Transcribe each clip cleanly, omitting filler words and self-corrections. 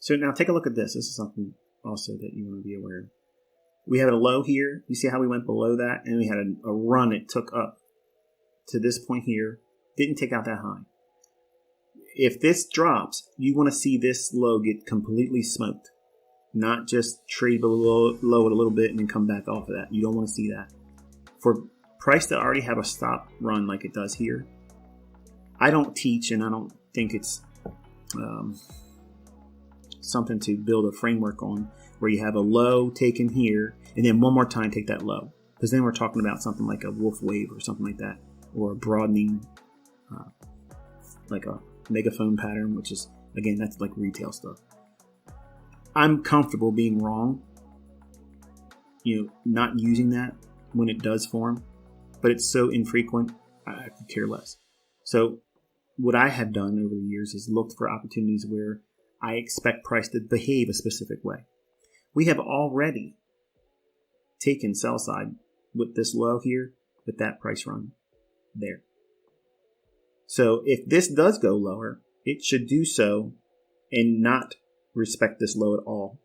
So now take a look at this. This is something also that you want to be aware of. We had a low here. You see how we went below that? And we had a run it took up to this point here. Didn't take out that high. If this drops, you want to see this low get completely smoked. Not just trade below it a little bit and then come back off of that. You don't want to see that. For price to already have a stop run like it does here, I don't teach, and I don't think it's something to build a framework on, where you have a low taken here and then one more time take that low, because then we're talking about something like a wolf wave or something like that, or a broadening like a megaphone pattern, which is, again, that's like retail stuff. I'm comfortable being wrong, not using that when it does form, but it's so infrequent, I could care less. So what I have done over the years is looked for opportunities where I expect price to behave a specific way. We have already taken sell side with this low here, with that price run there. So if this does go lower, it should do so and not respect this low at all.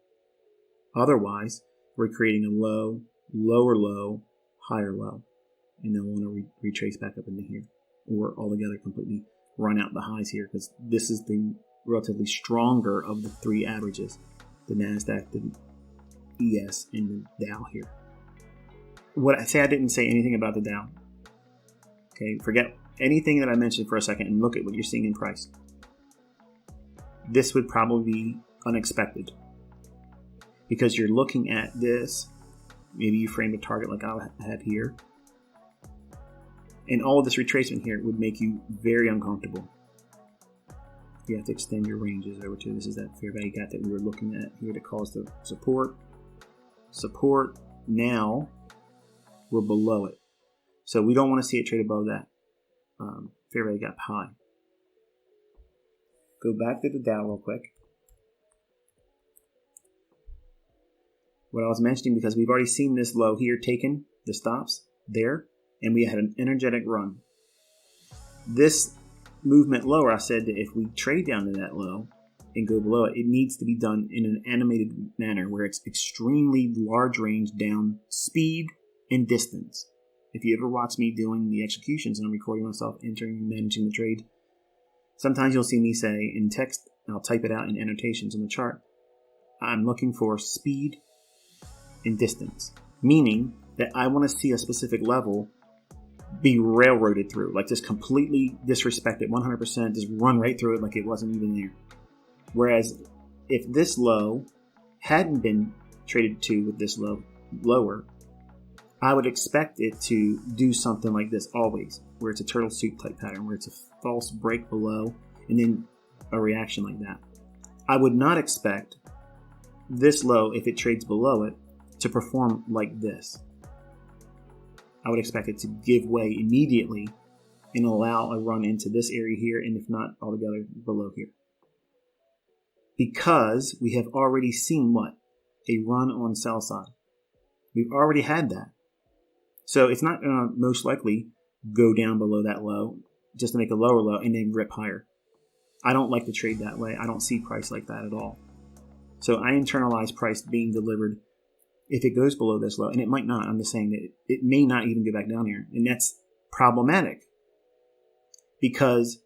Otherwise, we're creating a low, lower low, higher low. And then we'll want to retrace back up into here, or altogether completely run out the highs here, because this is the relatively stronger of the three averages, the NASDAQ, the ES, and the Dow here. I didn't say anything about the Dow. Okay, forget anything that I mentioned for a second and look at what you're seeing in price. This would probably be unexpected, because you're looking at this. Maybe you frame a target like I have here, and all of this retracement here would make you very uncomfortable. You have to extend your ranges over to, this is that fair value gap that we were looking at here to cause the support. Now we're below it, so we don't want to see it trade above that fair value gap high. Go back to the Dow real quick. What I was mentioning, because we've already seen this low here taken, the stops there, and we had an energetic run. This movement lower, I said that if we trade down to that low and go below it, it needs to be done in an animated manner where it's extremely large range down speed and distance. If you ever watch me doing the executions and I'm recording myself entering and managing the trade, sometimes you'll see me say in text, and I'll type it out in annotations on the chart, I'm looking for speed and distance, meaning that I want to see a specific level be railroaded through, like just completely disrespect it 100%, just run right through it like it wasn't even there. Whereas if this low hadn't been traded to with this lower, I would expect it to do something like this always, where it's a turtle soup type pattern, where it's a false break below and then a reaction like that. I would not expect this low, if it trades below it, to perform like this. I would expect it to give way immediately and allow a run into this area here, and if not altogether below here. Because we have already seen what? A run on sell side. We've already had that. So it's not going to most likely go down below that low just to make a lower low and then rip higher. I don't like to trade that way. I don't see price like that at all. So I internalize price being delivered if it goes below this low, and it might not. I'm just saying that it may not even go back down here, and that's problematic because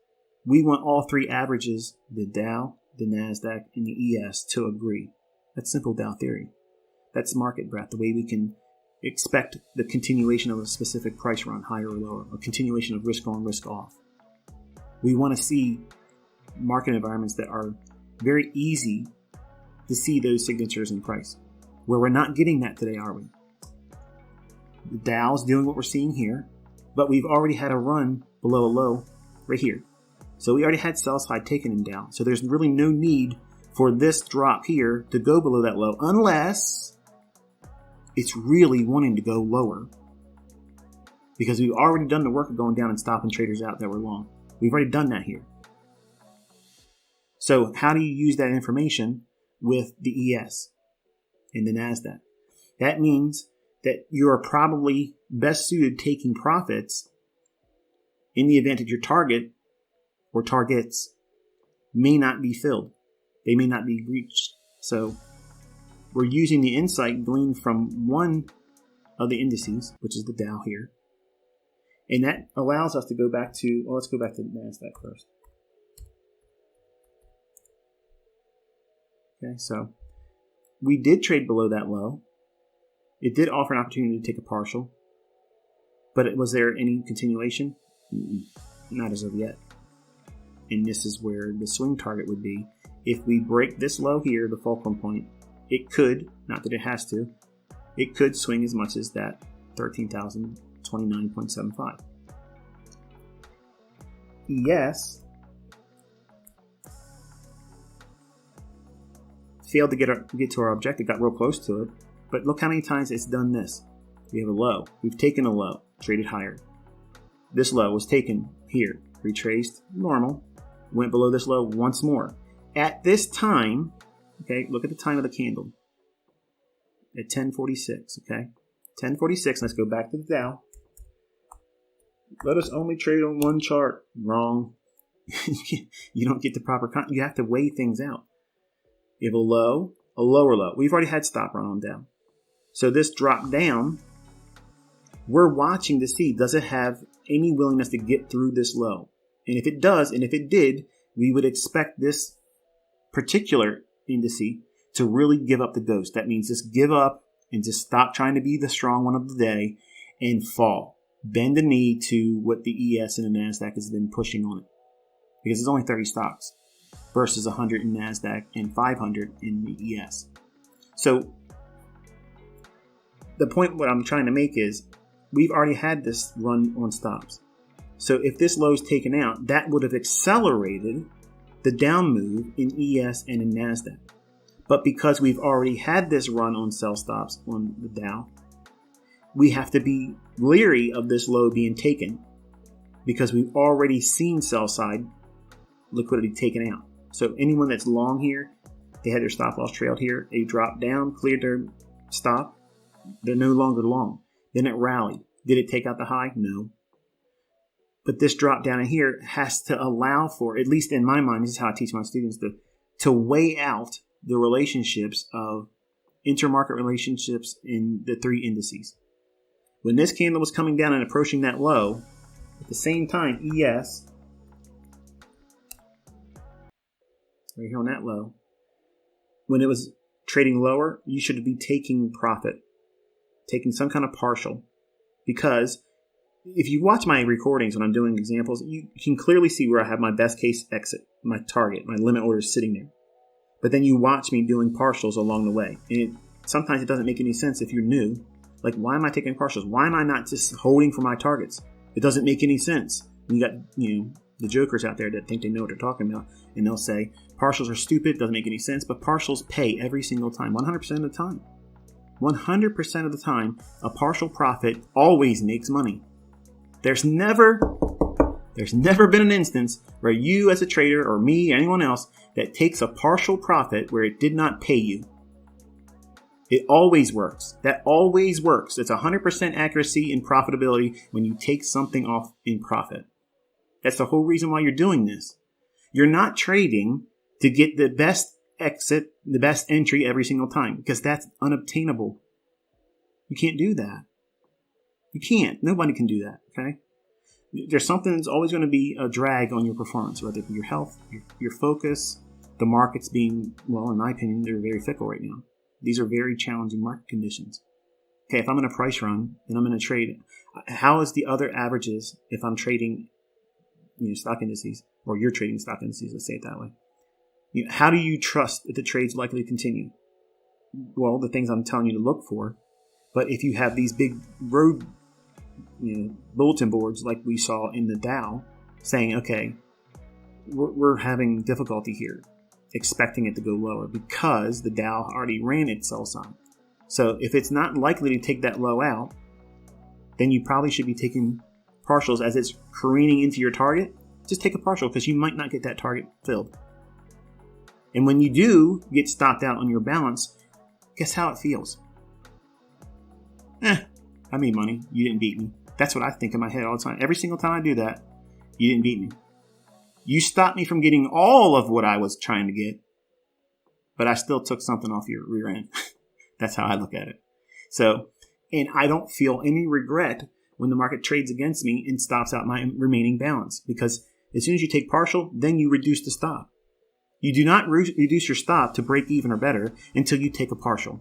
we want all three averages, the Dow, the NASDAQ, and the ES, to agree. That's simple Dow theory. That's market breadth, the way we can expect the continuation of a specific price run, higher or lower, a continuation of risk on, risk off. We want to see market environments that are very easy to see those signatures in price, where we're not getting that today, are we? The Dow's doing what we're seeing here, but we've already had a run below a low right here. So we already had sell side taken in Dow. So there's really no need for this drop here to go below that low, unless it's really wanting to go lower, because we've already done the work of going down and stopping traders out that were long. We've already done that here. So how do you use that information with the ES and the NASDAQ? That means that you are probably best suited taking profits in the event that your target or targets may not be filled. They may not be reached. So we're using the insight gleaned from one of the indices, which is the Dow here. And that allows us to go back to, let's go back to the NASDAQ first. Okay, so we did trade below that low. It did offer an opportunity to take a partial. But was there any continuation? Not as of yet. And this is where the swing target would be. If we break this low here, the fulcrum point, it could, not that it has to, it could swing as much as that 13,029.75. ES failed to get to our objective, got real close to it, but look how many times it's done this. We have a low, we've taken a low, traded higher. This low was taken here, retraced, normal, went below this low once more. At this time, okay, look at the time of the candle. At 10:46, okay? 10:46, let's go back to the Dow. Let us only trade on one chart. Wrong. You don't get the proper you have to weigh things out. You have a low, a lower low. We've already had stop run on Dow. So this drop down, we're watching to see, does it have any willingness to get through this low? And if it does, and if it did, we would expect this particular indice to really give up the ghost. That means just give up and just stop trying to be the strong one of the day and fall. Bend the knee to what the ES and the NASDAQ has been pushing on it. Because it's only 30 stocks versus 100 in NASDAQ and 500 in the ES. So the point what I'm trying to make is we've already had this run on stops. So if this low is taken out, that would have accelerated the down move in ES and in NASDAQ. But because we've already had this run on sell stops on the Dow, we have to be leery of this low being taken because we've already seen sell side liquidity taken out. So anyone that's long here, they had their stop loss trailed here, they dropped down, cleared their stop, they're no longer long. Then it rallied. Did it take out the high? No. But this drop down in here has to allow for, at least in my mind, this is how I teach my students, to weigh out the relationships of intermarket relationships in the three indices. When this candle was coming down and approaching that low, at the same time, ES, right here on that low, when it was trading lower, you should be taking profit, taking some kind of partial. Because if you watch my recordings when I'm doing examples, you can clearly see where I have my best case exit, my target, my limit order is sitting there. But then you watch me doing partials along the way. And sometimes it doesn't make any sense if you're new. Like, why am I taking partials? Why am I not just holding for my targets? It doesn't make any sense. You got, the jokers out there that think they know what they're talking about. And they'll say, partials are stupid, doesn't make any sense. But partials pay every single time, 100% of the time. 100% of the time, a partial profit always makes money. There's never been an instance where you as a trader or me, anyone else, that takes a partial profit where it did not pay you. It always works. That always works. It's 100% accuracy and profitability when you take something off in profit. That's the whole reason why you're doing this. You're not trading to get the best exit, the best entry every single time, because that's unobtainable. You can't do that. You can't. Nobody can do that, okay? There's something that's always going to be a drag on your performance, whether it be your health, your focus, the markets being, well, in my opinion, they're very fickle right now. These are very challenging market conditions. Okay, if I'm in a price run and I'm in a trade, how is the other averages if I'm trading stock indices, or you're trading stock indices, let's say it that way? How do you trust that the trade's likely to continue? Well, the things I'm telling you to look for. But if you have these big road bulletin boards like we saw in the Dow saying, okay, we're having difficulty here, expecting it to go lower because the Dow already ran its sell sign. So if it's not likely to take that low out, then you probably should be taking partials as it's careening into your target. Just take a partial because you might not get that target filled. And when you do get stopped out on your balance, guess how it feels? I made money. You didn't beat me. That's what I think in my head all the time. Every single time I do that, you didn't beat me. You stopped me from getting all of what I was trying to get, but I still took something off your rear end. That's how I look at it. So, and I don't feel any regret when the market trades against me and stops out my remaining balance, because as soon as you take partial, then you reduce the stop. You do not reduce your stop to break even or better until you take a partial.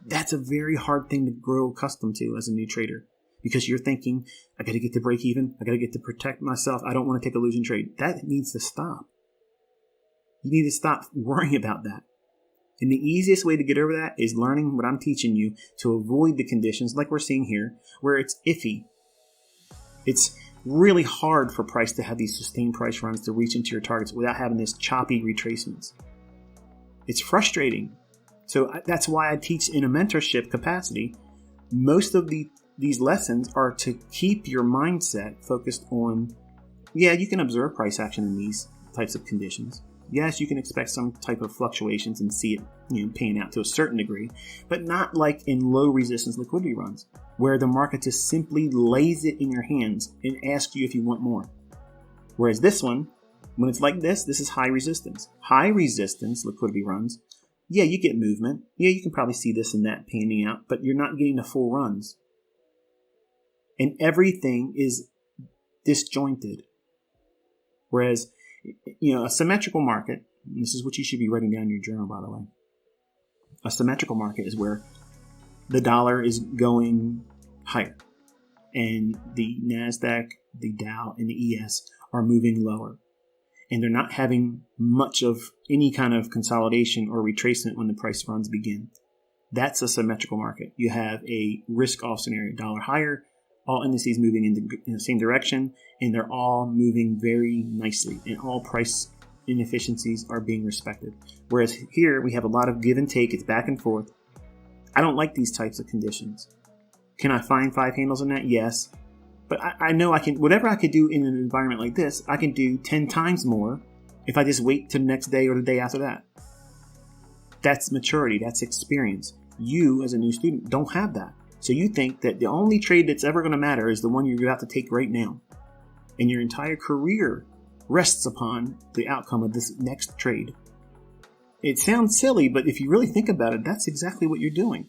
That's a very hard thing to grow accustomed to as a new trader, because you're thinking, I got to get to break even. I got to get to protect myself. I don't want to take a losing trade. That needs to stop. You need to stop worrying about that. And the easiest way to get over that is learning what I'm teaching you to avoid the conditions like we're seeing here, where it's iffy. It's really hard for price to have these sustained price runs to reach into your targets without having this choppy retracements. It's frustrating. So that's why I teach in a mentorship capacity. Most of these lessons are to keep your mindset focused on, yeah, you can observe price action in these types of conditions. Yes, you can expect some type of fluctuations and see it, paying out to a certain degree, but not like in low resistance liquidity runs, where the market just simply lays it in your hands and asks you if you want more. Whereas this one, when it's like this is high resistance. High resistance liquidity runs, yeah, you get movement. Yeah, you can probably see this and that panning out, but you're not getting the full runs. And everything is disjointed. Whereas, a symmetrical market, and this is what you should be writing down in your journal, by the way. A symmetrical market is where the dollar is going higher and the NASDAQ, the Dow, and the ES are moving lower. And they're not having much of any kind of consolidation or retracement when the price runs begin. That's a symmetrical market. You have a risk-off scenario, dollar higher, all indices moving in the same direction, and they're all moving very nicely, and all price inefficiencies are being respected. Whereas here, we have a lot of give and take. It's back and forth. I don't like these types of conditions. Can I find 5 handles in that? Yes. But I know I can, whatever I could do in an environment like this, I can do 10 times more if I just wait till the next day or the day after that. That's maturity. That's experience. You, as a new student, don't have that. So you think that the only trade that's ever going to matter is the one you're about to take right now. And your entire career rests upon the outcome of this next trade. It sounds silly, but if you really think about it, that's exactly what you're doing.